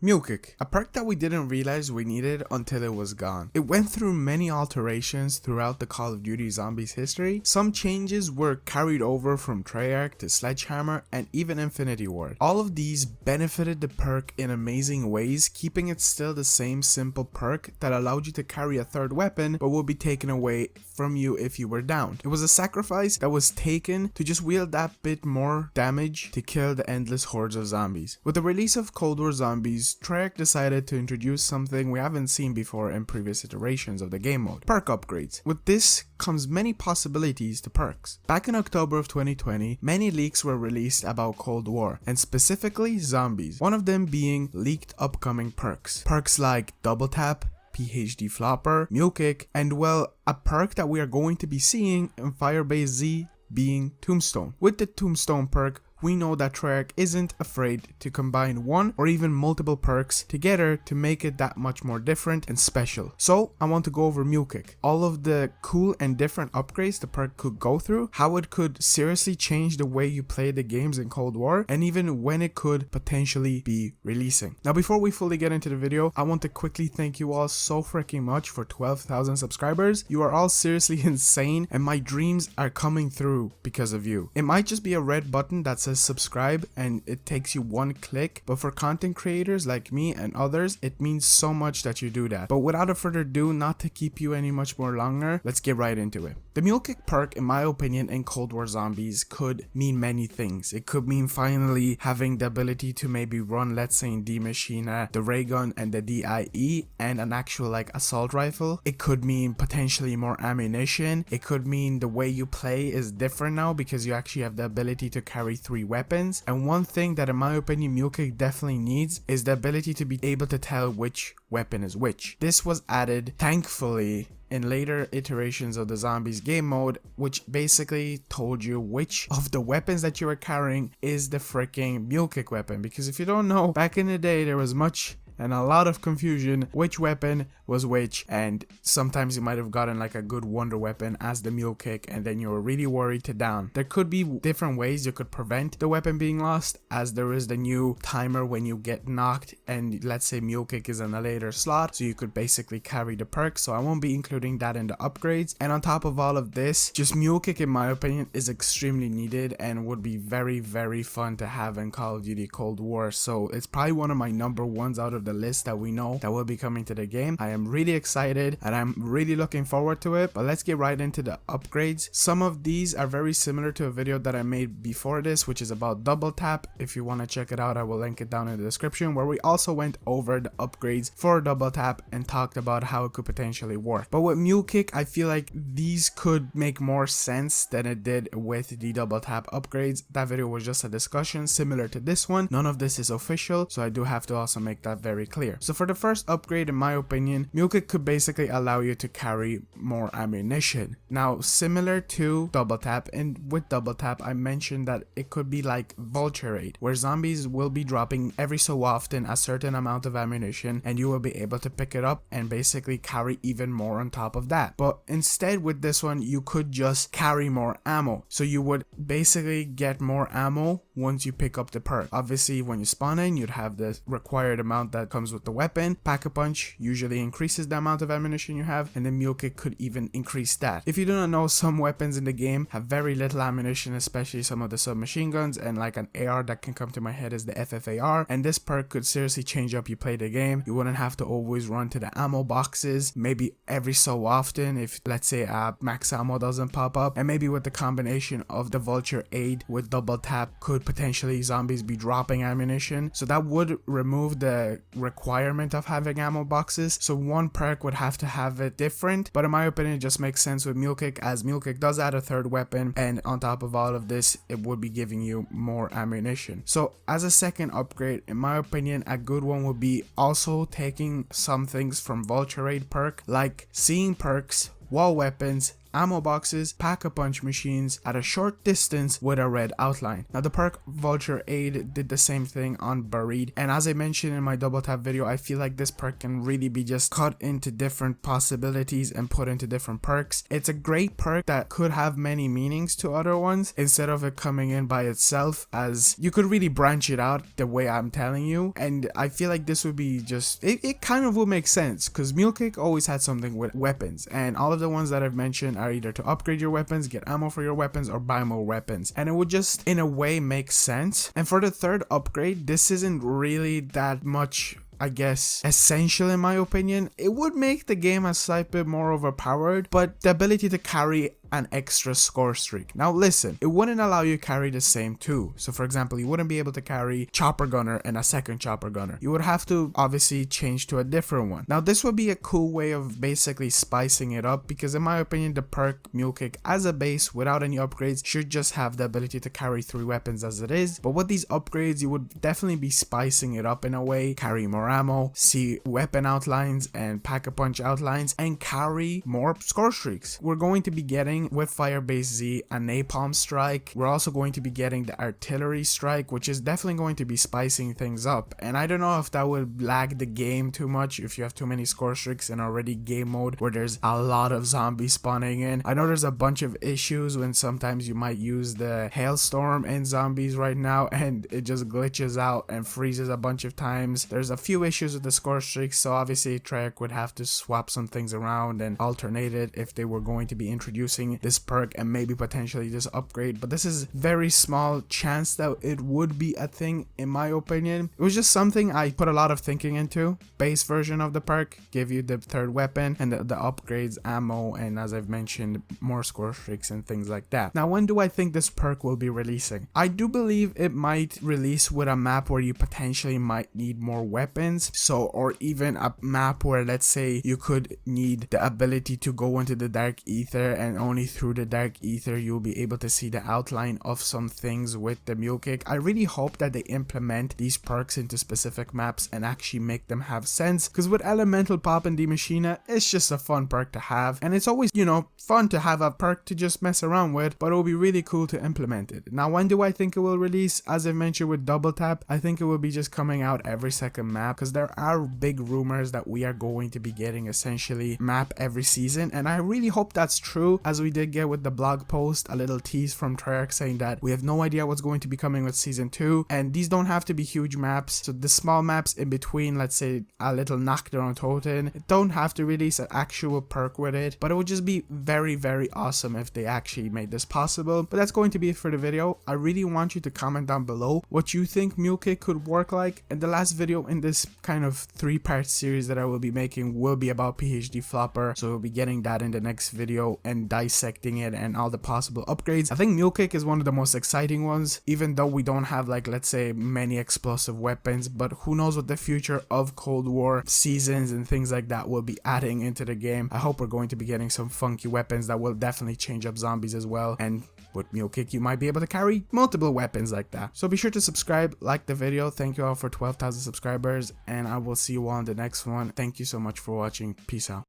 Mule Kick, a perk that we didn't realize we needed until it was gone. It went through many alterations throughout the Call of Duty Zombies history. Some changes were carried over from Treyarch to Sledgehammer and even Infinity Ward. All of these benefited the perk in amazing ways, keeping it still the same simple perk that allowed you to carry a third weapon but would be taken away from you if you were down. It was a sacrifice that was taken to just wield that bit more damage to kill the endless hordes of zombies. With the release of Cold War Zombies, Treyarch decided to introduce something we haven't seen before in previous iterations of the game mode: perk upgrades. With this comes many possibilities to perks. Back in October of 2020, many leaks were released about Cold War, and specifically zombies, one of them being leaked upcoming perks. Perks like Double Tap, PhD Flopper, Mule Kick, and well, a perk that we are going to be seeing in Firebase Z being Tombstone. With the Tombstone perk, we know that Treyarch isn't afraid to combine one or even multiple perks together to make it that much more different and special. So I want to go over Mule Kick, all of the cool and different upgrades the perk could go through, how it could seriously change the way you play the games in Cold War, and even when it could potentially be releasing. Now before we fully get into the video, I want to quickly thank you all so freaking much for 12,000 subscribers. You are all seriously insane and my dreams are coming through because of you. It might just be a red button that says subscribe and it takes you one click, but for content creators like me and others, it means so much that you do that. But without a further ado, not to keep you any much more longer, let's get right into it. The Mule Kick perk, in my opinion, in Cold War Zombies could mean many things. It could mean finally having the ability to maybe run, let's say in D Machina, the ray gun and the DIE and an actual like assault rifle. It could mean potentially more ammunition. It could mean the way you play is different now because you actually have the ability to carry 3 weapons. And one thing that in my opinion Mule Kick definitely needs is the ability to be able to tell which weapon is which. This was added thankfully in later iterations of the Zombies game mode, which basically told you which of the weapons that you were carrying is the freaking Mule Kick weapon. Because if you don't know, back in the day there was much and a lot of confusion which weapon was which, and sometimes you might have gotten like a good wonder weapon as the Mule Kick and then you were really worried to down. There could be different ways you could prevent the weapon being lost, as there is the new timer when you get knocked and let's say Mule Kick is in a later slot, so you could basically carry the perk. So I won't be including that in the upgrades. And on top of all of this, just Mule Kick in my opinion is extremely needed and would be very fun to have in Call of Duty Cold War. So it's probably one of my number ones out of the list that we know that will be coming to the game. I am really excited and I'm really looking forward to it, but let's get right into the upgrades. Some of these are very similar to a video that I made before this, which is about Double Tap. If you want to check it out, I will link it down in the description, where we also went over the upgrades for Double Tap and talked about how it could potentially work. But with Mule Kick, I feel like these could make more sense than it did with the Double Tap upgrades. That video was just a discussion similar to this one. None of this is official, so I do have to also make that very clear. So for the first upgrade, in my opinion, Mule Kick could basically allow you to carry more ammunition. Now, similar to Double Tap, and with Double Tap I mentioned that it could be like Vulture Raid, where zombies will be dropping every so often a certain amount of ammunition and you will be able to pick it up and basically carry even more on top of that. But instead with this one, you could just carry more ammo, so you would basically get more ammo once you pick up the perk. Obviously when you spawn in, you'd have the required amount that comes with the weapon. Pack-a-Punch usually increases the amount of ammunition you have, and the Mule Kick could even increase that. If you do not know, some weapons in the game have very little ammunition, especially some of the submachine guns, and like an AR that can come to my head is the FFAR, and this perk could seriously change up you play the game. You wouldn't have to always run to the ammo boxes, maybe every so often if let's say max ammo doesn't pop up, and maybe with the combination of the Vulture Aid with Double Tap could potentially zombies be dropping ammunition, so that would remove the requirement of having ammo boxes. So one perk would have to have it different, but in my opinion it just makes sense with Mule Kick, as Mule Kick does add a third weapon, and on top of all of this it would be giving you more ammunition. So as a second upgrade, in my opinion, a good one would be also taking some things from Vulture Raid perk, like seeing perks, wall weapons, ammo boxes, pack-a-punch machines at a short distance with a red outline. Now the perk Vulture Aid did the same thing on Buried, and as I mentioned in my double tap video, I feel like this perk can really be just cut into different possibilities and put into different perks. It's a great perk that could have many meanings to other ones instead of it coming in by itself, as you could really branch it out the way I'm telling you, and I feel like this would be just, it kind of would make sense because Mule Kick always had something with weapons, and all of the ones that I've mentioned are either to upgrade your weapons, get ammo for your weapons, or buy more weapons, and it would just in a way make sense. And for the third upgrade, this isn't really that much, I guess, essential in my opinion. It would make the game a slight bit more overpowered, but the ability to carry an extra score streak. Now listen, it wouldn't allow you to carry the same two. So for example, you wouldn't be able to carry Chopper Gunner and a second Chopper Gunner. You would have to obviously change to a different one. Now this would be a cool way of basically spicing it up, because in my opinion the perk Mule Kick as a base without any upgrades should just have the ability to carry 3 weapons as it is, but with these upgrades you would definitely be spicing it up in a way, carry more ammo, see weapon outlines and pack-a-punch outlines, and carry more score streaks. We're going to be getting with Firebase Z a Napalm Strike. We're also going to be getting the Artillery Strike, which is definitely going to be spicing things up, and I don't know if that would lag the game too much if you have too many score streaks in already game mode where there's a lot of zombies spawning in. I know there's a bunch of issues when sometimes you might use the Hailstorm in zombies right now and it just glitches out and freezes a bunch of times. There's a few issues with the score streaks, so obviously Treyarch would have to swap some things around and alternate it if they were going to be introducing this perk and maybe potentially this upgrade, but this is very small chance that it would be a thing in my opinion. It was just something I put a lot of thinking into. Base version of the perk give you the third weapon and the upgrades, ammo, and as I've mentioned, more score streaks and things like that. Now when do I think this perk will be releasing? I do believe it might release with a map where you potentially might need more weapons, so, or even a map where let's say you could need the ability to go into the dark ether, and only through the dark ether you'll be able to see the outline of some things with the Mule Kick. I really hope that they implement these perks into specific maps and actually make them have sense, because with Elemental Pop and Die Maschine, it's just a fun perk to have, and it's always, you know, fun to have a perk to just mess around with, but it will be really cool to implement it. Now when do I think it will release? As I mentioned with Double Tap, I think it will be just coming out every second map, because there are big rumors that we are going to be getting essentially map every season, and I really hope that's true, as we did get with the blog post a little tease from Treyarch saying that we have no idea what's going to be coming with season 2, and these don't have to be huge maps, so the small maps in between, let's say a little Knockdown Toten, don't have to release an actual perk with it, but it would just be very awesome if they actually made this possible. But that's going to be it for the video. I really want you to comment down below what you think Mule Kick could work like, and the last video in this kind of 3-part series that I will be making will be about PhD Flopper, so we'll be getting that in the next video and dissecting it and all the possible upgrades. I think Mule Kick is one of the most exciting ones, even though we don't have, like, let's say many explosive weapons, but who knows what the future of Cold War seasons and things like that will be adding into the game. I hope we're going to be getting some funky weapons that will definitely change up zombies as well, and with Mule Kick you might be able to carry multiple weapons like that. So be sure to subscribe, like the video. Thank you all for 12,000 subscribers, and I will see you all in the next one. Thank you so much for watching. Peace out.